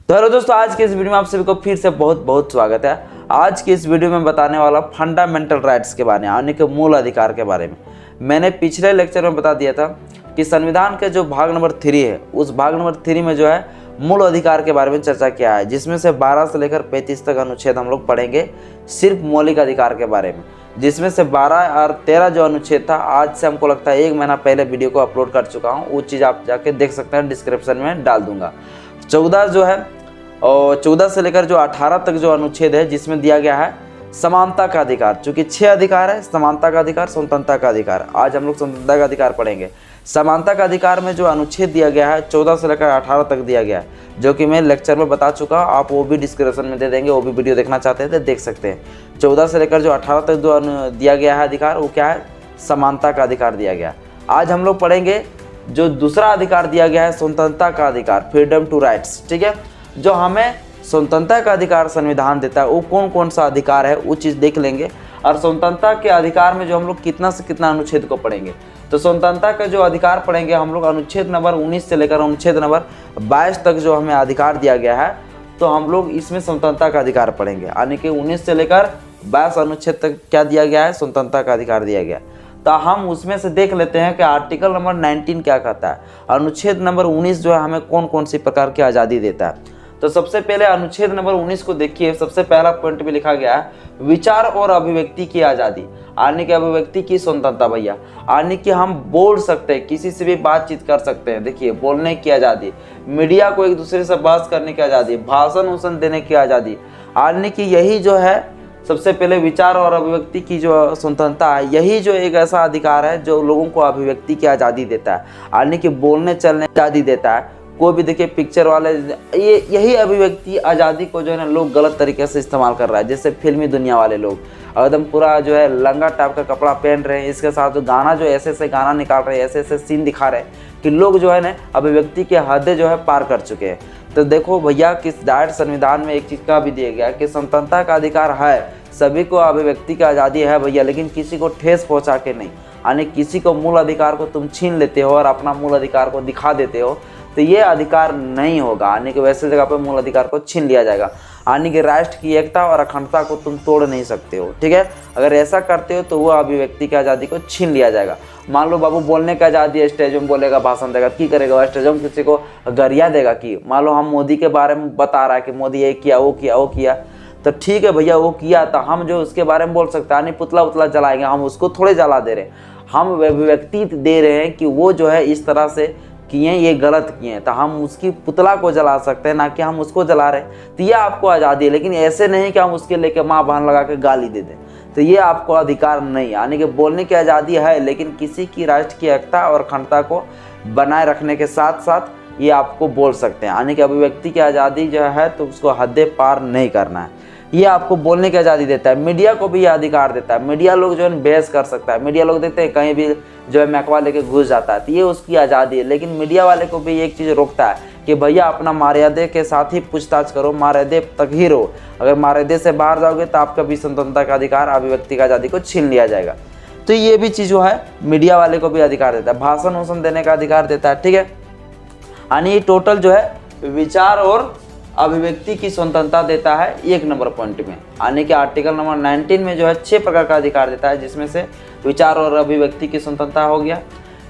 तो हेलो दोस्तों, आज के इस वीडियो में आप सभी को फिर से बहुत बहुत स्वागत है। आज की इस वीडियो में बताने वाला फंडामेंटल राइट्स के बारे में, यानी कि मूल अधिकार के बारे में। मैंने पिछले लेक्चर में बता दिया था कि संविधान के जो भाग नंबर 3 है, उस भाग नंबर 3 में जो है मूल अधिकार के बारे में चर्चा किया है, जिसमें से 12 से लेकर 35 तक अनुच्छेद हम लोग पढ़ेंगे सिर्फ मौलिक अधिकार के बारे में। जिसमें से 12 और 13 जो अनुच्छेद था, आज से हमको लगता है 1 महीना पहले वीडियो को अपलोड कर चुका हूँ, वो चीज़ आप जाके देख सकते हैं, डिस्क्रिप्शन में डाल दूंगा। 14 जो है और 14 से लेकर जो 18 तक जो अनुच्छेद है, जिसमें दिया गया है समानता का अधिकार। चूंकि 6 अधिकार है, समानता का अधिकार, स्वतंत्रता का अधिकार। आज हम लोग स्वतंत्रता का अधिकार पढ़ेंगे। समानता का अधिकार में जो अनुच्छेद दिया गया है 14 से लेकर 18 तक दिया गया है, जो कि मैं लेक्चर में बता चुका हूँ, आप वो भी डिस्क्रिप्शन में दे देंगे, वो भी वीडियो देखना चाहते हैं तो देख सकते हैं। 14 से लेकर जो 18 तक जो दिया गया है अधिकार, वो क्या है? समानता का अधिकार दिया गया। आज हम लोग पढ़ेंगे जो दूसरा अधिकार दिया गया है, स्वतंत्रता का अधिकार, फ्रीडम टू राइट्स। ठीक है, जो हमें स्वतंत्रता का अधिकार संविधान देता है, वो कौन कौन सा अधिकार है वो चीज़ देख लेंगे। और स्वतंत्रता के अधिकार में जो हम लोग कितना से कितना अनुच्छेद को पढ़ेंगे, तो स्वतंत्रता का जो अधिकार पढ़ेंगे हम लोग अनुच्छेद नंबर 19 से लेकर अनुच्छेद नंबर 22 तक जो हमें अधिकार दिया गया है, तो हम लोग इसमें स्वतंत्रता का अधिकार पढ़ेंगे। यानी कि 19 से लेकर 22 अनुच्छेद तक क्या दिया गया है? स्वतंत्रता का अधिकार दिया गया। तो हम उसमें से देख लेते हैं कि आर्टिकल नंबर 19 क्या कहता है। अनुच्छेद नंबर 19 जो है हमें कौन कौन सी प्रकार की आज़ादी देता है। तो सबसे पहले अनुच्छेद नंबर 19 को देखिए, सबसे पहला पॉइंट में लिखा गया है विचार और अभिव्यक्ति की आज़ादी, यानी कि अभिव्यक्ति की स्वतंत्रता भैया, यानी कि हम बोल सकते हैं, किसी से भी बातचीत कर सकते हैं। देखिए, बोलने की आज़ादी, मीडिया को एक दूसरे से बहस करने की आज़ादी, भाषण उषण देने की आज़ादी, यानी कि यही जो है सबसे पहले विचार और अभिव्यक्ति की जो स्वतंत्रता है, यही जो एक ऐसा अधिकार है जो लोगों को अभिव्यक्ति की आज़ादी देता है, यानी कि बोलने चलने की आज़ादी देता है। कोई भी देखिए पिक्चर वाले, ये यही अभिव्यक्ति आज़ादी को जो है ना लोग गलत तरीके से इस्तेमाल कर रहा है। जैसे फिल्मी दुनिया वाले लोग एकदम पूरा जो है लंगा टाइप का कपड़ा पहन रहे हैं, इसके साथ जो गाना जो ऐसे ऐसे गाना निकाल रहे हैं, ऐसे ऐसे सीन दिखा रहे हैं कि लोग जो है ना अभिव्यक्ति के हदें जो है पार कर चुके हैं। तो देखो भैया, किस डायरेक्ट संविधान में एक चीज़ का भी दिया गया कि स्वतंत्रता का अधिकार है, सभी को अभिव्यक्ति की आज़ादी है भैया, लेकिन किसी को ठेस पहुँचा के नहीं। यानी किसी को मूल अधिकार को तुम छीन लेते हो और अपना मूल अधिकार को दिखा देते हो, तो ये अधिकार नहीं होगा। यानी कि वैसे जगह पर मूल अधिकार को छीन लिया जाएगा। यानी कि राष्ट्र की एकता और अखंडता को तुम तोड़ नहीं सकते हो। ठीक है, अगर ऐसा करते हो तो वो अभिव्यक्ति की आज़ादी को छीन लिया जाएगा। मान लो बाबू बोलने की आज़ादी है, स्टेज में बोलेगा, भाषण देगा, की करेगा? स्टेज में किसी को गरिया देगा कि मान लो हम मोदी के बारे में बता रहा है कि मोदी ये किया, वो किया, वो किया, तो ठीक है भैया, वो किया, तो हम जो उसके बारे में बोल सकते हैं, नहीं पुतला उतला जलाएंगे, हम उसको थोड़े जला दे रहे हैं, हम अभिव्यक्ति दे रहे हैं कि वो जो है इस तरह से किए, ये गलत किए हैं, तो हम उसकी पुतला को जला सकते हैं, ना कि हम उसको जला रहे हैं। तो ये आपको आज़ादी है, लेकिन ऐसे नहीं कि हम उसके लेके माँ बहन लगा के गाली दे दें, तो ये आपको अधिकार नहीं। यानी कि बोलने की आज़ादी है, लेकिन किसी की राष्ट्र की एकता और अखंडता को बनाए रखने के साथ साथ ये आपको बोल सकते हैं। यानी कि अभिव्यक्ति की आज़ादी जो है तो उसको हदें पार नहीं करना है, ये आपको बोलने की आज़ादी देता है। मीडिया को भी ये अधिकार देता है, मीडिया लोग जो है बहस कर सकता है। मीडिया लोग देखते हैं कहीं भी जो है मैकवा लेके घुस जाता है, तो ये उसकी आज़ादी है। लेकिन मीडिया वाले को भी एक चीज़ रोकता है कि भैया अपना मर्यादे के साथ ही पूछताछ करो, मर्यादे तक ही रहो। अगर मर्यादे से बाहर जाओगे तो आपका भी स्वतंत्रता का अधिकार, अभिव्यक्ति की आज़ादी को छीन लिया जाएगा। तो ये भी चीज़ जो है मीडिया वाले को भी अधिकार देता है, भाषण उषण देने का अधिकार देता है। ठीक है, यानी टोटल जो है विचार और अभिव्यक्ति की स्वतंत्रता देता है 1 नंबर पॉइंट में। यानी कि आर्टिकल नंबर 19 में जो है 6 प्रकार का अधिकार देता है, जिसमें से विचार और अभिव्यक्ति की स्वतंत्रता हो गया।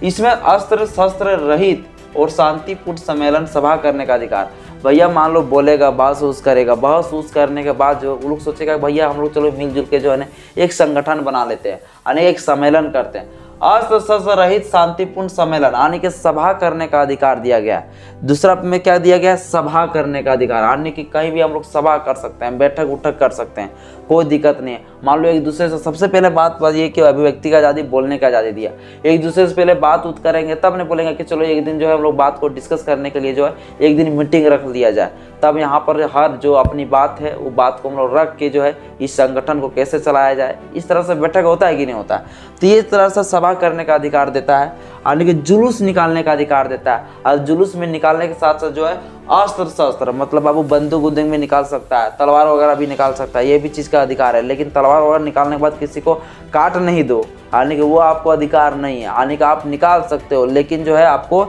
इसमें अस्त्र शस्त्र रहित और शांतिपूर्ण सम्मेलन सभा करने का अधिकार। भैया मान लो बोलेगा, बहस उस करेगा, बहस उस करने के बाद जो लोग सोचेगा भैया हम लोग चलो मिलजुल के जो है ना एक संगठन बना लेते हैं, यानी एक सम्मेलन करते हैं। अस्त्र शस्त्र रहित शांतिपूर्ण सम्मेलन, यानी कि सभा करने का अधिकार दिया गया है। दूसरा में क्या दिया गया है? सभा करने का अधिकार, यानी कि कहीं भी हम लोग सभा कर सकते हैं, बैठक उठक कर सकते हैं, कोई दिक्कत नहीं है। मान लो एक दूसरे से, सबसे पहले बात ये कि अभिव्यक्ति का आज़ादी, बोलने का आज़ादी दिया, एक दूसरे से पहले बात उत करेंगे, तब नहीं बोलेंगे कि चलो एक दिन जो है हम लोग बात को डिस्कस करने के लिए जो है एक दिन मीटिंग रख लिया जाए। तब यहाँ पर हर जो अपनी बात है वो बात को हम लोग रख के जो है इस संगठन को कैसे चलाया जाए, इस तरह से बैठक होता है कि नहीं होता है। तो ये तरह से सभा करने का अधिकार देता है, यानी कि जुलूस निकालने का अधिकार देता है। और जुलूस में निकालने के साथ साथ जो है अस्त्र शस्त्र, मतलब बाबू बंदूक उंदूक में निकाल सकता है, तलवार वगैरह भी निकाल सकता है, ये भी चीज़ का अधिकार है। लेकिन तलवार वगैरह निकालने के बाद किसी को काट नहीं दो, यानी कि वो आपको अधिकार नहीं है। यानी कि आप निकाल सकते हो, लेकिन जो है आपको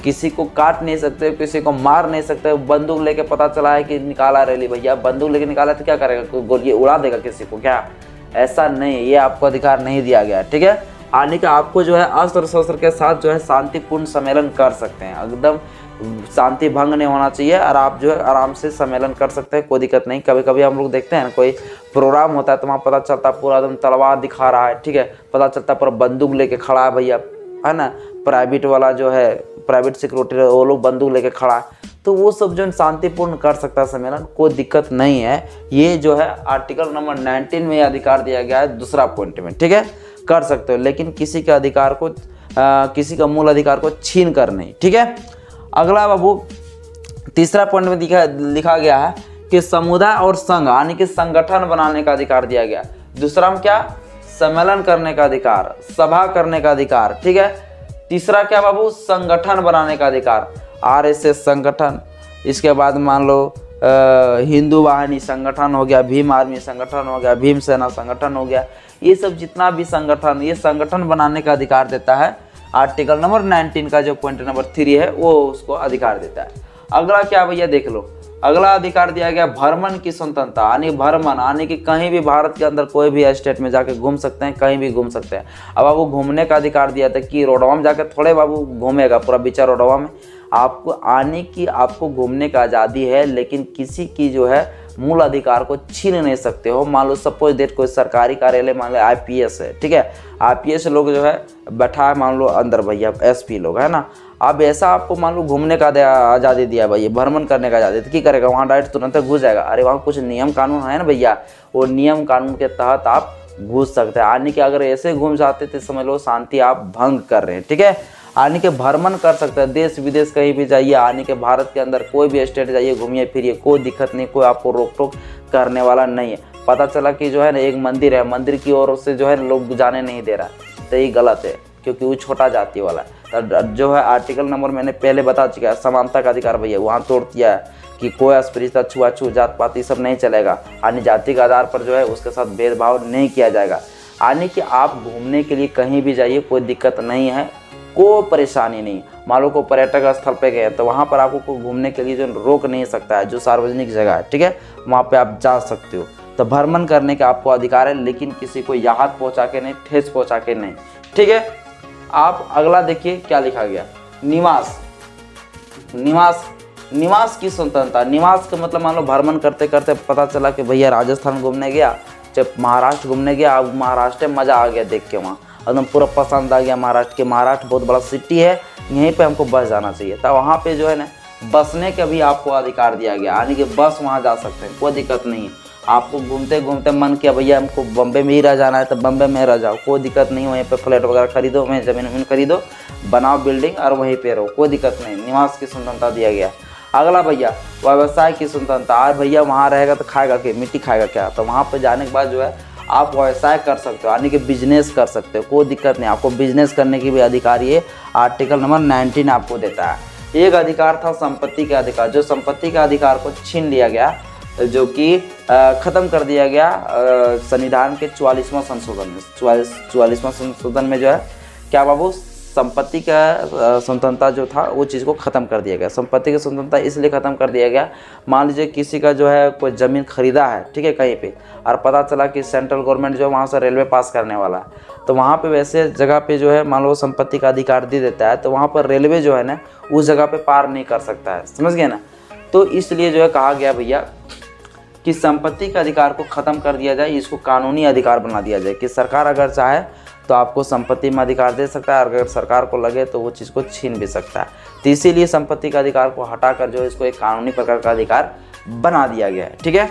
किसी को काट नहीं सकते, किसी को मार नहीं सकते। बंदूक लेके पता चला है कि निकाला रैली, भैया बंदूक लेके निकाला तो क्या करेगा, कोई गोली उड़ा देगा किसी को क्या? ऐसा नहीं, ये आपको अधिकार नहीं दिया गया, ठीक है। यानी कि आपको जो है अस्त्र शस्त्र के साथ जो है शांतिपूर्ण सम्मेलन कर सकते हैं, एकदम शांति भंग नहीं होना चाहिए, और आप जो है आराम से सम्मेलन कर सकते हैं, कोई दिक्कत नहीं। कभी कभी हम लोग देखते हैं ना, कोई प्रोग्राम होता है तो वहाँ पता चलता है पूरा एकदम तलवार दिखा रहा है, ठीक है, पता चलता है पूरा बंदूक लेके खड़ा है भैया, है ना। प्राइवेट वाला जो है, प्राइवेट सिक्योरिटी वो लोग बंदूक लेके खड़ा है, तो वो सब जो शांतिपूर्ण कर सकता है सम्मेलन, कोई दिक्कत नहीं है। ये जो है आर्टिकल नंबर 19 में अधिकार दिया गया है, दूसरा पॉइंट में, ठीक है, कर सकते हो, लेकिन किसी के अधिकार को किसी का मूल अधिकार को छीन कर नहीं, ठीक है। अगला बाबू तीसरा पॉइंट में लिखा गया है कि समुदाय और संघ यानी कि संगठन बनाने का अधिकार दिया गया। दूसरा में क्या, सम्मेलन करने का अधिकार, सभा करने का अधिकार, ठीक है। तीसरा क्या बाबू, संगठन बनाने का अधिकार, आरएसएस संगठन, इसके बाद मान लो हिंदू वाहिनी संगठन हो गया, भीम आर्मी संगठन हो गया, भीम सेना संगठन हो गया, ये सब जितना भी संगठन, ये संगठन बनाने का अधिकार देता है। आर्टिकल नंबर 19 का जो पॉइंट नंबर 3 है वो उसको अधिकार देता है। अगला क्या भैया देख लो, अगला अधिकार दिया गया भ्रमण की स्वतंत्रता, यानी भ्रमण यानी कि कहीं भी भारत के अंदर कोई भी स्टेट में जाके घूम सकते हैं, कहीं भी घूम सकते हैं। अब बाबू घूमने का अधिकार दिया था कि रोडवा में जाके थोड़े बाबू घूमेगा पूरा बिचा रोडवा में, आपको आने की, आपको घूमने का आज़ादी है, लेकिन किसी की जो है मूल अधिकार को छीन नहीं सकते हो। मान लो सपोज डेट कोई सरकारी कार्यालय, मान लो आईपीएस है, ठीक है, आईपीएस लोग जो है बैठा है मान लो अंदर भैया, एसपी लोग है ना, अब ऐसा आपको मान लो घूमने का आज़ादी दिया भैया, भ्रमण करने का आज़ादी, तो क्या करेगा, वहाँ डायरेक्ट तुरंत घुस जाएगा। अरे वहाँ कुछ नियम कानून है ना भैया, वो नियम कानून के तहत आप घुस सकते हैं। यानी कि अगर ऐसे घूम जाते तो समझ लो शांति आप भंग कर रहे हैं, ठीक है। यानी कि भ्रमण कर सकते हैं, देश विदेश कहीं भी जाइए, यानी कि भारत के अंदर कोई भी स्टेट जाइए, घूमिए फिरिए, कोई दिक्कत नहीं, कोई आपको रोक टोक करने वाला नहीं है। पता चला कि जो है ना एक मंदिर है, मंदिर की ओर से जो है लोग जाने नहीं दे रहा, तो ये गलत है, क्योंकि वो छोटा जाति वाला है। तो जो है आर्टिकल नंबर मैंने पहले बता चुका है, समानता का अधिकार भैया वहाँ तोड़ दिया है कि कोई अस्पृश्यता, छुआछूत, जात पात ये सब नहीं चलेगा, यानी जाति के आधार पर जो है उसके साथ भेदभाव नहीं किया जाएगा। यानी कि आप घूमने के लिए कहीं भी जाइए, कोई दिक्कत नहीं है, कोई परेशानी नहीं। मान लो को पर्यटक स्थल पे गए तो वहाँ पर आपको कोई घूमने के लिए जो रोक नहीं सकता है, जो सार्वजनिक जगह है, ठीक है, वहाँ पे आप जा सकते हो। तो भ्रमण करने का आपको अधिकार है, लेकिन किसी को याहत पहुँचा के नहीं, ठेस पहुँचा के नहीं, ठीक है। आप अगला देखिए क्या लिखा गया, निवास, निवास की स्वतंत्रता। निवास का मतलब मान लो भ्रमण करते करते पता चला कि भैया राजस्थान घूमने गया, जब महाराष्ट्र घूमने गया, अब महाराष्ट्र में मज़ा आ गया देख के, वहाँ एकदम पूरा पसंद आ गया महाराष्ट्र बहुत बड़ा सिटी है, यहीं पे हमको बस जाना चाहिए, तो वहाँ पे जो है ना बसने का भी आपको अधिकार दिया गया, यानी कि बस वहाँ जा सकते हैं, कोई दिक्कत नहीं है। आपको घूमते घूमते मन किया भैया हमको बम्बे में ही रह जाना है, तो बम्बे में रह जाओ, कोई दिक्कत नहीं, वहीं पे फ्लैट वगैरह खरीदो, वहीं ज़मीन खरीदो, बनाओ बिल्डिंग और वहीं पे रहो, कोई दिक्कत नहीं, निवास की स्वतंत्रता दिया गया। अगला भैया व्यवसाय की स्वतंत्रता, और भैया वहाँ रहेगा तो खाएगा क्या, मिट्टी खाएगा क्या, तो वहाँ पर जाने के बाद जो है आप व्यवसाय कर सकते हो, यानी कि बिजनेस कर सकते हो, कोई दिक्कत नहीं, आपको बिजनेस करने की भी अधिकार ये आर्टिकल नंबर 19 आपको देता है। एक अधिकार था संपत्ति का अधिकार, जो संपत्ति का अधिकार को छीन लिया गया, जो कि ख़त्म कर दिया गया संविधान के 44वां संशोधन में। 44वां संशोधन में जो है क्या बाबू, संपत्ति का स्वतंत्रता जो था वो चीज़ को ख़त्म कर दिया गया। संपत्ति की स्वतंत्रता इसलिए ख़त्म कर दिया गया, मान लीजिए किसी का जो है कोई ज़मीन खरीदा है, ठीक है, कहीं पे, और पता चला कि सेंट्रल गवर्नमेंट जो है वहाँ से रेलवे पास करने वाला है, तो वहाँ पे वैसे जगह पे जो है मान लो संपत्ति का अधिकार दे देता है, तो वहाँ पर रेलवे जो है ना उस जगह पर पार नहीं कर सकता है, समझ गए ना। तो इसलिए जो है कहा गया भैया कि संपत्ति के अधिकार को ख़त्म कर दिया जाए, इसको कानूनी अधिकार बना दिया जाए कि सरकार अगर चाहे तो आपको संपत्ति में अधिकार दे सकता है, अगर सरकार को लगे तो वो चीज़ को छीन भी सकता है। तो इसीलिए संपत्ति का अधिकार को हटाकर जो इसको एक कानूनी प्रकार का अधिकार बना दिया गया है, ठीक है।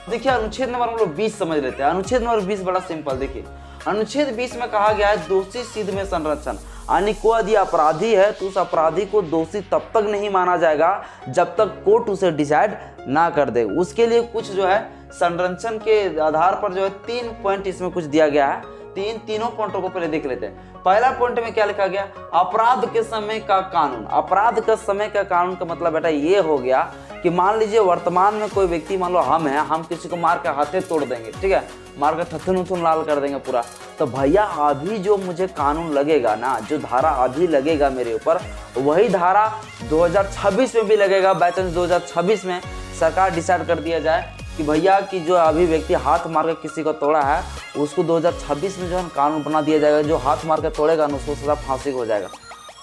देखिए अनुच्छेद नंबर हम लोग 20 समझ लेते हैं। अनुच्छेद नंबर 20 बड़ा सिंपल, देखिए अनुच्छेद 20 में कहा गया है दोषी सिद्ध में संरक्षण, यानी कोई यदि अपराधी है तो उस अपराधी को दोषी तब तक नहीं माना जाएगा जब तक कोर्ट उसे डिसाइड ना कर दे। उसके लिए कुछ जो है संरक्षण के आधार पर जो है 3 पॉइंट इसमें कुछ दिया गया है। तीनों पॉइंटों को पहले देख लेते हैं। पहला पॉइंट में क्या लिखा गया, अपराध के समय का कानून। अपराध का समय का कानून का मतलब बेटा ये हो गया कि मान लीजिए वर्तमान में कोई व्यक्ति, मान लो हम हैं, हम किसी को मार के हाथे तोड़ देंगे, ठीक है, मार कर थथुन उथुन लाल कर देंगे पूरा। तो भैया अभी जो मुझे कानून लगेगा ना, जो धारा अभी लगेगा मेरे ऊपर, वही धारा 2026 में भी लगेगा। बाई चांस 2026 में सरकार डिसाइड कर दिया जाए कि भैया कि जो अभी व्यक्ति हाथ मार के किसी को तोड़ा है, उसको 2026 में जो है कानून बना दिया जाएगा, जो हाथ मार के तोड़ेगा ना उसको सजा फांसी हो जाएगा।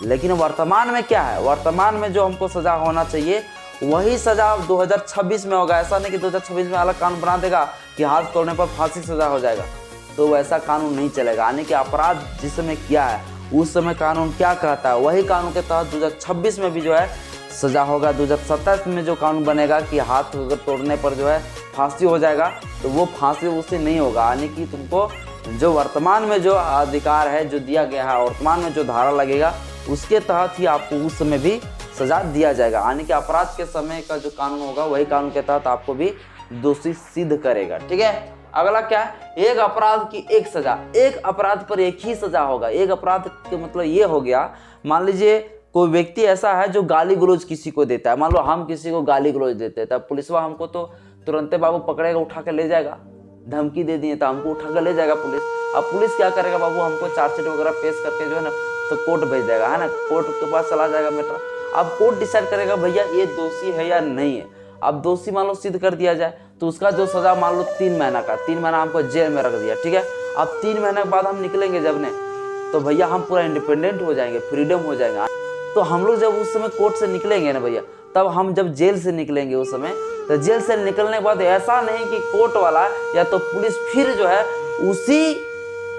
लेकिन वर्तमान में क्या है, वर्तमान में जो हमको सजा होना चाहिए वही सजा 2026 में होगा। ऐसा नहीं कि 2026 में अलग कानून बना देगा कि हाथ तोड़ने पर फांसी सजा हो जाएगा, तो वैसा कानून नहीं चलेगा। यानी कि अपराध जिस समय किया है उस समय कानून क्या कहता है, वही कानून के तहत 2026 में भी जो है सजा होगा। 2027 में जो कानून बनेगा कि हाथ अगर तोड़ने पर जो है फांसी हो जाएगा, तो वो फांसी उससे नहीं होगा। यानी कि तुमको जो वर्तमान में जो अधिकार है, जो दिया गया है, वर्तमान में जो धारा लगेगा उसके तहत ही आपको उस समय भी सजा दिया जाएगा। यानी कि अपराध के समय का जो कानून होगा वही कानून के तहत आपको भी दोषी सिद्ध करेगा। ठीक है। अगला क्या है, एक अपराध की एक सजा, एक अपराध पर एक ही सजा होगा। एक अपराध के मतलब ये हो गया, मान लीजिए कोई व्यक्ति ऐसा है जो गाली गलौज किसी को देता है, मान लो हम किसी को गाली गलौज देते हैं, तब पुलिसवा हमको तो तुरंते बाबू पकड़ेगा, उठा के ले जाएगा। धमकी दे दिए तो हमको उठा के ले जाएगा पुलिस। अब पुलिस क्या करेगा बाबू, हमको चार्जशीट वगैरह पेश करके जो है ना तो कोर्ट भेज देगा, है ना, कोर्ट के पास चला जाएगा मैटर। अब कोर्ट डिसाइड करेगा भैया ये दोषी है या नहीं है। अब दोषी मान लो सिद्ध कर दिया जाए तो उसका जो सजा मान लो 3 महीना का, 3 महीना हमको जेल में रख दिया। ठीक है। अब 3 महीने के बाद हम निकलेंगे जब ने, तो भैया हम पूरा इंडिपेंडेंट हो जाएंगे, फ्रीडम हो जाएंगे। तो हम लोग जब उस समय कोर्ट से निकलेंगे ना भैया, तब हम जब जेल से निकलेंगे उस समय, तो जेल से निकलने के बाद ऐसा नहीं कि कोर्ट वाला या तो पुलिस फिर जो है उसी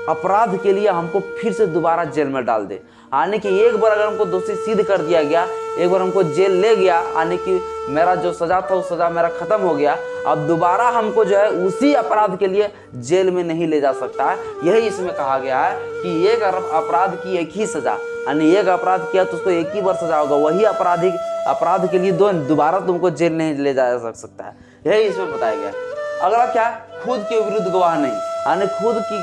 अपराध के लिए हमको फिर से दोबारा जेल में डाल दे। यानी कि एक बार अगर हमको दोषी सिद्ध कर दिया गया, एक बार हमको जेल ले गया, यानी कि मेरा जो सजा था वो सजा मेरा खत्म हो गया, अब दोबारा हमको जो है उसी अपराध के लिए जेल में नहीं ले जा सकता है। यही इसमें कहा गया है कि एक अपराध की एक ही सजा, यानी एक अपराध किया तो उसको एक ही बार सजा होगा, वही अपराध के लिए दोबारा तुमको जेल नहीं ले जा सकता है। यही इसमें बताया गया। अगला क्या, खुद के विरुद्ध गवाह नहीं, यानी खुद की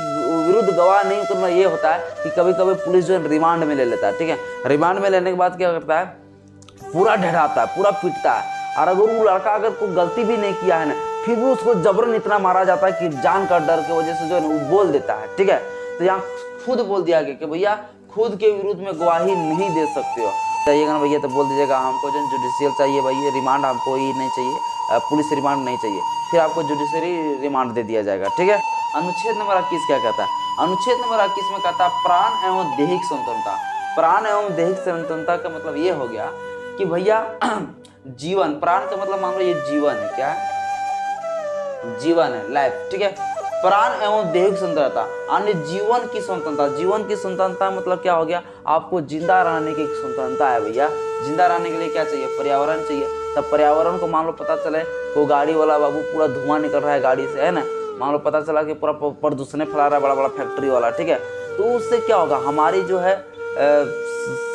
विरुद्ध गवाह नहीं करना। ये होता है कि कभी कभी पुलिस जो है रिमांड में ले लेता है। ठीक है। रिमांड में लेने के बाद क्या करता है, पूरा ढहराता है, पूरा पीटता है, और अगर वो लड़का अगर कोई गलती भी नहीं किया है ना, फिर भी उसको जबरन इतना मारा जाता है कि जान का डर की वजह से जो है ना वो बोल देता है। ठीक है। तो यहाँ खुद बोल दिया गया कि भैया खुद के विरुद्ध में गवाही नहीं दे सकते हो, चाहिएगा ना भैया तो बोल दीजिएगा हमको जो जुडिशियल चाहिए भैया, रिमांड हमको ही नहीं चाहिए, पुलिस रिमांड नहीं चाहिए, फिर आपको जुडिशरी रिमांड दे दिया जाएगा। ठीक है। अनुच्छेद नंबर 21 क्या कहता है, अनुच्छेद नंबर 21 में कहता है प्राण एवं दैहिक स्वतंत्रता। प्राण एवं दैहिक स्वतंत्रता का मतलब ये हो गया कि भैया जीवन, प्राण का मतलब मान लो ये जीवन है, क्या है, जीवन है, लाइफ। ठीक है। प्राण एवं दैहिक स्वतंत्रता, यानी जीवन की स्वतंत्रता। जीवन की स्वतंत्रता मतलब क्या हो गया, आपको जिंदा रहने की स्वतंत्रता है भैया। जिंदा रहने के लिए क्या चाहिए, पर्यावरण चाहिए। तब पर्यावरण को मान लो पता चले वो गाड़ी वाला बाबू पूरा धुआं निकल रहा है गाड़ी से, है ना, मान लो पता चला कि पूरा प्रदूषण फैला रहा है बड़ा बड़ा फैक्ट्री वाला। ठीक है। तो उससे क्या होगा, हमारी जो है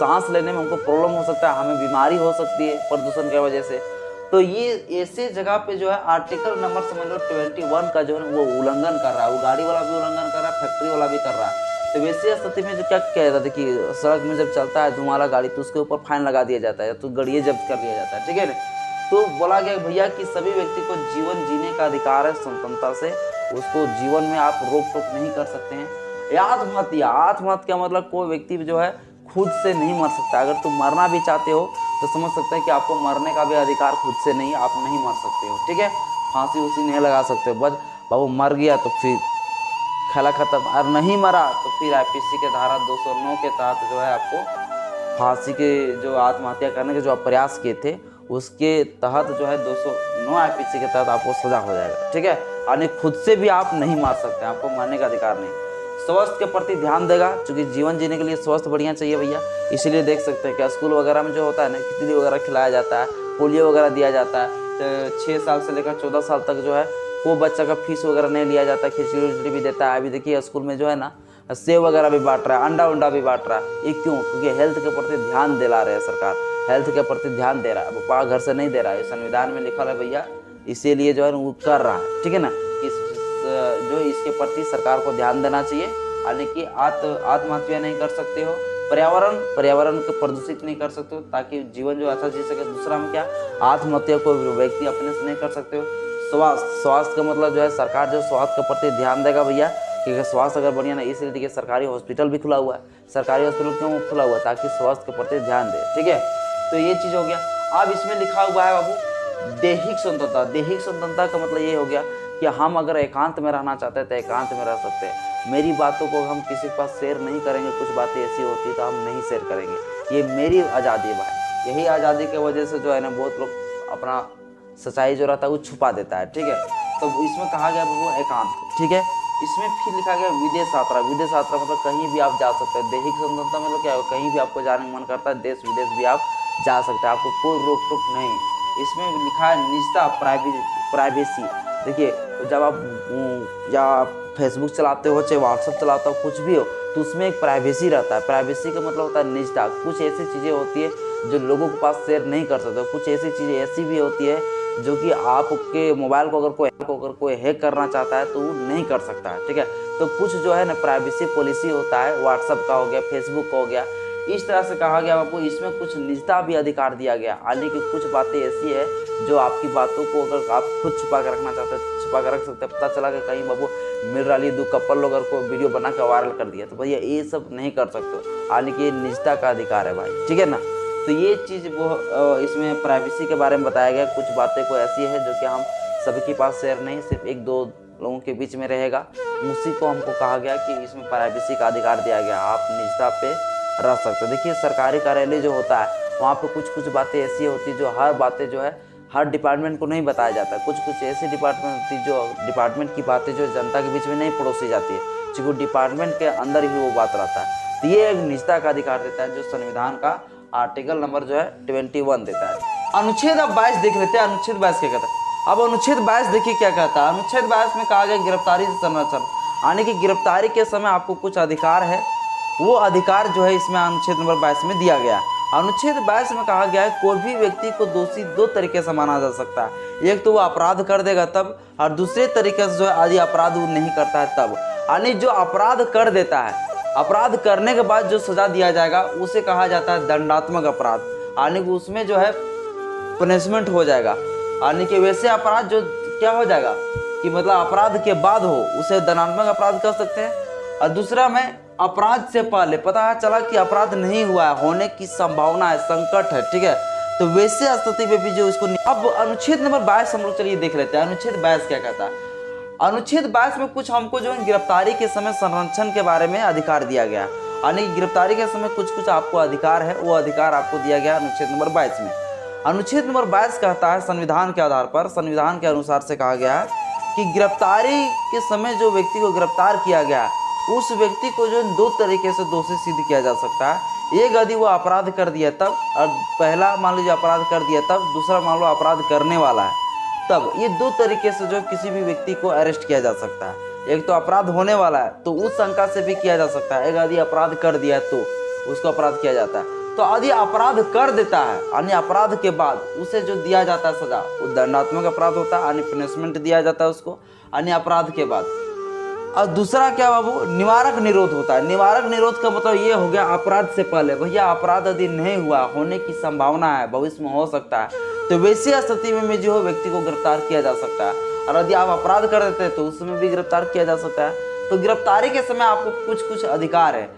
सांस लेने में हमको प्रॉब्लम हो सकता है, हमें बीमारी हो सकती है प्रदूषण की वजह से। तो ये ऐसे जगह पे जो है आर्टिकल नंबर समझ लो 21 का जो है वो उल्लंघन कर रहा है, वो गाड़ी वाला भी उल्लंघन कर रहा है, फैक्ट्री वाला भी कर रहा है। तो वैसे स्थिति में जो क्या किया जाता है कि सड़क में जब चलता है धुआं वाला गाड़ी तो उसके ऊपर फाइन लगा दिया जाता है, तो गाड़ियाँ जब्त कर लिया जाता है। ठीक है ना। तो बोला गया भैया कि सभी व्यक्ति को जीवन जीने का अधिकार है स्वतंत्रता से, उसको जीवन में आप रोक टोक नहीं कर सकते हैं। आत्महत्या, आत्महत्या मतलब कोई व्यक्ति जो है खुद से नहीं मर सकता। अगर तुम मरना भी चाहते हो तो समझ सकते हैं कि आपको मरने का भी अधिकार खुद से नहीं, आप नहीं मर सकते हो। ठीक है। फांसी उसी नहीं लगा सकते हो, बस बाबू मर गया तो फिर खेला खत्म, और नहीं मरा तो फिर आईपीसी के धारा 209 के तहत जो है आपको फांसी के जो आत्महत्या करने के जो आप प्रयास किए थे उसके तहत जो है 209 आईपीसी के तहत आपको सजा हो जाएगा। ठीक है। यानी खुद से भी आप नहीं मार सकते, आपको मारने का अधिकार नहीं। स्वास्थ्य के प्रति ध्यान देगा, क्योंकि जीवन जीने के लिए स्वास्थ्य बढ़िया चाहिए भैया। इसीलिए देख सकते हैं कि स्कूल वगैरह में जो होता है ना, खिचड़ी वगैरह खिलाया जाता है, पोलियो वगैरह दिया जाता है। तो 6 साल से लेकर 14 साल तक जो है कोई बच्चा का फीस वगैरह नहीं लिया जाता, खिचड़ी उचड़ी भी देता है। अभी देखिए स्कूल में जो है ना सेब वगैरह भी बांट रहा है, अंडा उंडा भी बांट रहा है। ये क्यों, क्योंकि हेल्थ के प्रति ध्यान दिला रहे हैं सरकार, हेल्थ के प्रति ध्यान दे रहा है। पापा घर से नहीं दे रहा है, संविधान में लिखा है भैया, इसीलिए जो है वो कर रहा है। ठीक है ना। जो इसके प्रति सरकार को ध्यान देना चाहिए, यानी कि आत्महत्या नहीं कर सकते हो, पर्यावरण को प्रदूषित नहीं कर सकते हो, ताकि जीवन जो अच्छा जी सके। दूसरा में क्या, आत्महत्या को व्यक्ति अपने से नहीं कर सकते हो। स्वास्थ्य का मतलब जो है सरकार जो स्वास्थ्य के प्रति ध्यान देगा भैया, क्योंकि स्वास्थ्य अगर बढ़िया ना, इसलिए देखिए सरकारी हॉस्पिटल भी खुला हुआ है। सरकारी हॉस्पिटल क्यों खुला हुआ है? ताकि स्वास्थ्य के प्रति ध्यान दे, ठीक है। तो ये चीज़ हो गया। अब इसमें लिखा हुआ है बाबू दैहिक स्वतंत्रता। दैहिक स्वतंत्रता का मतलब ये हो गया कि हम अगर एकांत में रहना चाहते हैं तो एकांत में रह सकते हैं। मेरी बातों को हम किसी के पास शेयर नहीं करेंगे, कुछ बातें ऐसी होती तो हम नहीं शेयर करेंगे। ये मेरी आज़ादी है भाई। यही आज़ादी की वजह से जो है ना बहुत लोग अपना सच्चाई जो रहता है वो छुपा देता है, ठीक है। तो इसमें कहा गया वो एकांत, ठीक है। इसमें फिर लिखा गया विदेश यात्रा। विदेश यात्रा मतलब कहीं भी आप जा सकते हैं। दैहिक स्वतंत्रता मतलब क्या है? कहीं भी आपको जाने का मन करता है, देश विदेश भी आप जा सकते हैं, आपको कोई रोक टोक नहीं। इसमें लिखा है निजता, प्राइवेसी। देखिए जब आप फेसबुक चलाते हो, चाहे व्हाट्सअप चलाते हो, कुछ भी हो, तो उसमें एक प्राइवेसी रहता है। प्राइवेसी का मतलब होता है निजता। कुछ ऐसी चीज़ें होती है जो लोगों के पास शेयर नहीं कर सकते। कुछ ऐसी चीज़ें ऐसी भी होती है जो कि आपके मोबाइल को अगर कोई हैक करना चाहता है तो वो नहीं कर सकता है, ठीक है। तो कुछ जो है ना प्राइवेसी पॉलिसी होता है, व्हाट्सअप का हो गया, फेसबुक का हो गया, इस तरह से कहा गया बाबू। इसमें कुछ निजता भी अधिकार दिया गया, यानी कि कुछ बातें ऐसी है जो आपकी बातों को अगर आप खुद छुपा कर रखना चाहते हैं, छुपा कर रख सकते हैं। पता चला कि कहीं बाबू मिल रही दो कपल लोग अगर को वीडियो बना के वायरल कर दिया तो भैया ये सब नहीं कर सकते, यानी कि निजता का अधिकार है भाई, ठीक है ना। तो ये चीज़ वो इसमें प्राइवेसी के बारे में बताया गया। कुछ बातें को ऐसी है जो कि हम सभी के पास शेयर नहीं, सिर्फ एक दो लोगों के बीच में रहेगा, उसी को हमको कहा गया कि इसमें प्राइवेसी का अधिकार दिया गया, आप निजता पे रह सकते हो। देखिए सरकारी कार्यालय जो होता है वहाँ पे कुछ बातें ऐसी होती है जो हर बातें जो है हर डिपार्टमेंट को नहीं बताया जाता है। कुछ ऐसी डिपार्टमेंट होती है जो डिपार्टमेंट की बातें जो जनता के बीच में नहीं परोसी जाती है, क्योंकि डिपार्टमेंट के अंदर ही वो बात रहता है। तो ये एक निजता का अधिकार देता है जो संविधान का आर्टिकल नंबर जो है 21 देता है। अनुच्छेद अब 22 देख लेते हैं। अनुच्छेद 22 क्या कहता है? अब अनुच्छेद 22 देखिए क्या कहता है। अनुच्छेद 22 में कहा गया गिरफ्तारी से संरक्षण, यानी कि गिरफ्तारी के समय आपको कुछ अधिकार है, वो अधिकार जो है इसमें अनुच्छेद नंबर 22 में दिया गया। अनुच्छेद 22 में कहा गया है कोई भी व्यक्ति को दोषी दो तरीके से माना जा सकता है। एक तो वो अपराध कर देगा तब, और दूसरे तरीके से जो है यदि अपराध वो नहीं करता है तब। यानी जो अपराध कर देता है, अपराध करने के बाद जो सजा दिया जाएगा उसे कहा जाता है दंडात्मक अपराध, यानी कि उसमें जो है पनिशमेंट हो जाएगा। यानी कि वैसे अपराध जो क्या हो जाएगा कि मतलब अपराध के बाद हो उसे दंडात्मक अपराध कर सकते हैं। और दूसरा में अपराध से पहले पता चला कि अपराध नहीं हुआ है, होने की संभावना है, संकट है, ठीक है, तो वैसे स्थिति में भी जो इसको। अब अनुच्छेद नंबर 22 हम लोग चलिए देख लेते हैं। अनुच्छेद 22 क्या कहता है? अनुच्छेद 22 में कुछ हमको जो गिरफ्तारी के समय संरक्षण के बारे में अधिकार दिया गया, यानी गिरफ्तारी के समय कुछ आपको अधिकार है, वो अधिकार आपको दिया गया अनुच्छेद नंबर 22 में। अनुच्छेद नंबर 22 कहता है संविधान के आधार पर, संविधान के अनुसार से कहा गया है कि गिरफ्तारी के समय जो व्यक्ति को गिरफ्तार किया गया उस व्यक्ति को जो दो तरीके से दोषी सिद्ध किया जा सकता है। एक यदि वो अपराध कर दिया तब, और पहला मान लीजिए अपराध कर दिया तब, दूसरा मान लो अपराध करने वाला है तब। ये दो तरीके से जो किसी भी व्यक्ति को अरेस्ट किया जा सकता है। एक तो अपराध होने वाला है तो उस शंका से भी किया जा सकता है, एक यदि अपराध कर दिया है तो उसको अपराध किया जाता है। तो यदि अपराध कर देता है यानी अपराध के बाद उसे जो दिया जाता है सजा वो दंडात्मक अपराध होता है, यानी पनिशमेंट दिया जाता है उसको, यानी अपराध के बाद। और दूसरा क्या बाबू? निवारक निरोध होता है। निवारक निरोध का मतलब ये हो गया अपराध से पहले, भैया अपराध यदि नहीं हुआ, होने की संभावना है, भविष्य में हो सकता है, तो वैसी स्थिति में जो व्यक्ति को गिरफ्तार किया जा सकता है। और यदि आप अपराध कर देते हैं तो उसमें भी गिरफ्तार किया जा सकता है। तो गिरफ्तारी के समय आपको कुछ अधिकार है।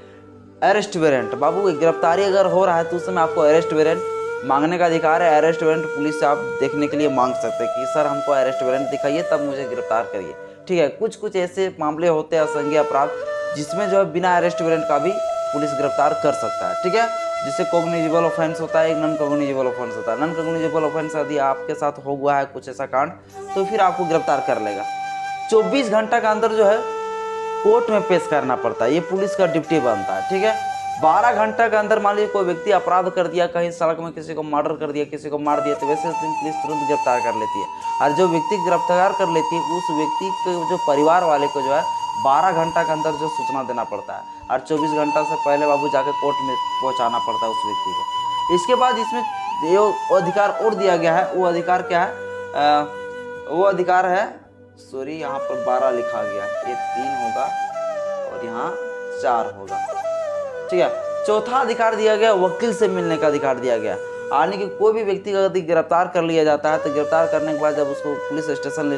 अरेस्ट वारंट बाबू, गिरफ्तारी अगर हो रहा है तो उस समय आपको अरेस्ट वारंट मांगने का अधिकार है। अरेस्ट वारंट पुलिस से आप देखने के लिए मांग सकते हैं कि सर हमको अरेस्ट वारंट दिखाइए तब मुझे गिरफ्तार करिए, ठीक है। कुछ ऐसे मामले होते हैं असंज्ञेय अपराध जिसमें जो है बिना अरेस्ट वारंट का भी पुलिस गिरफ्तार कर सकता है, ठीक है। जिससे कॉग्निजेबल ऑफेंस होता है, एक नॉन कॉग्निजेबल ऑफेंस होता है। नॉन कॉग्निजेबल ऑफेंस यदि आपके साथ हो हुआ है कुछ ऐसा कांड तो फिर आपको गिरफ्तार कर लेगा। 24 घंटा के अंदर जो है कोर्ट में पेश करना पड़ता है, ये पुलिस का ड्यूटी बनता है, ठीक है। 12 घंटा के अंदर मान लीजिए कोई व्यक्ति अपराध कर दिया, कहीं सड़क में किसी को मर्डर कर दिया, किसी को मार दिया, तो वैसे पुलिस तुरंत गिरफ्तार कर लेती है। और जो व्यक्ति गिरफ्तार कर लेती है उस व्यक्ति के जो परिवार वाले को जो है 12 घंटा के अंदर जो सूचना देना पड़ता है, और 24 घंटा से पहले बाबू जाकर कोर्ट में पहुंचाना पड़ता है उस व्यक्ति को। इसके बाद इसमें जो अधिकार और दिया गया है वो अधिकार क्या है? वो अधिकार है, सॉरी यहाँ पर 12 लिखा गया, ये 3 होगा और यहाँ 4 होगा, ठीक है। चौथा अधिकार दिया गया वकील से मिलने का अधिकार दिया गया, यानी कि कोई भी व्यक्ति का यदि गिरफ्तार कर लिया जाता है तो गिरफ्तार करने के बाद जब उसको पुलिस स्टेशन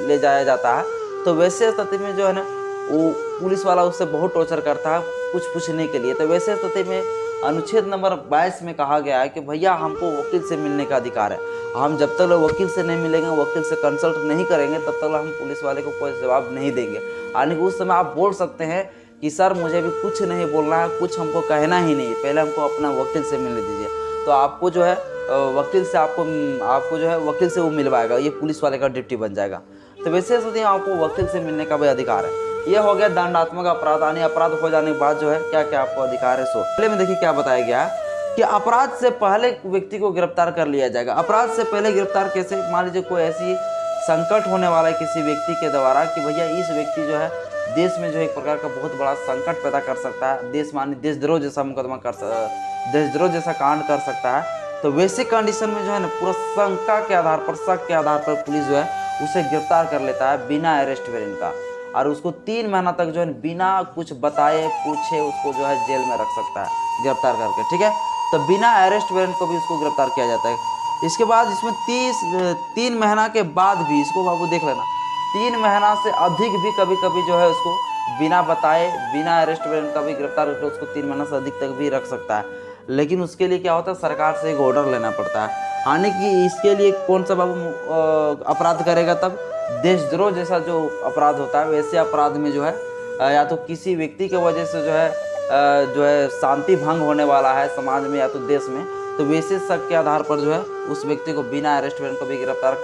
ले जाया जाता है तो वैसे स्थिति में जो है ना वो पुलिस वाला उससे बहुत टॉर्चर करता है कुछ पूछने के लिए। तो वैसे स्थिति में अनुच्छेद नंबर 22 में कहा गया है कि भैया हमको वकील से मिलने का अधिकार है, हम जब तक वकील से नहीं मिलेंगे, वकील से कंसल्ट नहीं करेंगे, तब तक हम पुलिस वाले को कोई जवाब नहीं देंगे। यानी कि उस समय आप बोल सकते हैं कि सर मुझे भी कुछ नहीं बोलना है, कुछ हमको कहना ही नहीं, पहले हमको अपना वकील से मिलने दीजिए। तो आपको जो है वकील से आपको जो है वकील से वो मिलवाएगा, ये पुलिस वाले का ड्यूटी बन जाएगा। तो वैसे स्थिति में आपको वकील से मिलने का भी अधिकार है। ये हो गया दंडात्मक अपराध, यानी अपराध हो जाने के बाद जो है क्या क्या आपको अधिकार है। सो पहले में देखिए क्या बताया गया कि अपराध से पहले व्यक्ति को गिरफ्तार कर लिया जाएगा। अपराध से पहले गिरफ्तार कैसे? मान लीजिए कोई ऐसी संकट होने वाला है किसी व्यक्ति के द्वारा कि भैया इस व्यक्ति जो है देश में जो एक प्रकार का बहुत बड़ा संकट पैदा कर सकता है, देशद्रोह जैसा मुकदमा देशद्रोह जैसा कांड कर सकता है। तो वैसे कंडीशन में जो है ना पूरा शंका के आधार पर, शक के आधार पर पुलिस जो है उसे गिरफ्तार कर लेता है बिना अरेस्ट वारंट का, और उसको 3 महीना तक जो है बिना कुछ बताए पूछे उसको जो है जेल में रख सकता है गिरफ्तार करके, ठीक है। तो बिना अरेस्ट वारंट को भी उसको गिरफ्तार किया जाता है। इसके बाद इसमें 3 महीना के बाद भी, इसको बाबू देख लेना, 3 महीना से अधिक भी कभी कभी जो है उसको बिना बताए, बिना अरेस्ट वारंट का भी गिरफ्तार करके उसको 3 महीना से अधिक तक भी रख सकता है। लेकिन उसके लिए क्या होता है, सरकार से एक ऑर्डर लेना पड़ता है। यानी कि इसके लिए कौन सा बाबू अपराध करेगा? तब देशद्रोह जैसा जो अपराध होता है वैसे अपराध में जो है या तो किसी व्यक्ति की वजह से जो है शांति भंग होने वाला है समाज में या तो देश में, तो वैसे शक के आधार पर जो है उस व्यक्ति को बिना अरेस्ट वारंट को भी गिरफ्तार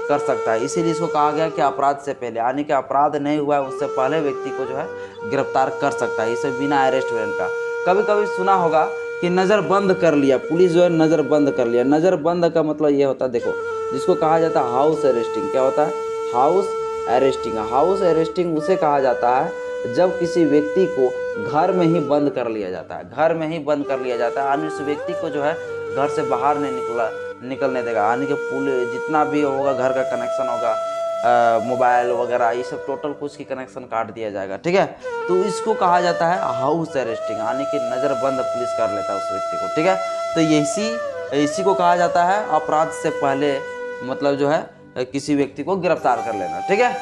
कर सकता है। इसीलिए इसको कहा गया कि अपराध से पहले, यानी कि अपराध नहीं हुआ है उससे पहले व्यक्ति को जो है गिरफ्तार कर सकता है, इसे बिना अरेस्ट वारंट का। कभी कभी सुना होगा कि नज़र बंद कर लिया, पुलिस जो है नज़र बंद कर लिया। नज़र बंद का मतलब ये होता है, देखो जिसको कहा जाता है हाउस अरेस्टिंग। क्या होता है? House arresting. हाउस अरेस्टिंग उसे कहा जाता है जब किसी व्यक्ति को घर में ही बंद कर लिया जाता है, घर में ही बंद कर लिया जाता है, यानी उस व्यक्ति को जो है घर से बाहर नहीं निकलने देगा। यानी कि जितना भी होगा घर का कनेक्शन होगा, मोबाइल वगैरह ये सब टोटल कुछ की कनेक्शन काट दिया जाएगा, ठीक है। तो इसको कहा जाता है हाउस अरेस्टिंग, यानी कि नज़रबंद पुलिस कर लेता है उस व्यक्ति को, ठीक है। तो इसी को कहा जाता है अपराध से पहले, मतलब जो है किसी व्यक्ति को गिरफ्तार कर लेना, ठीक है।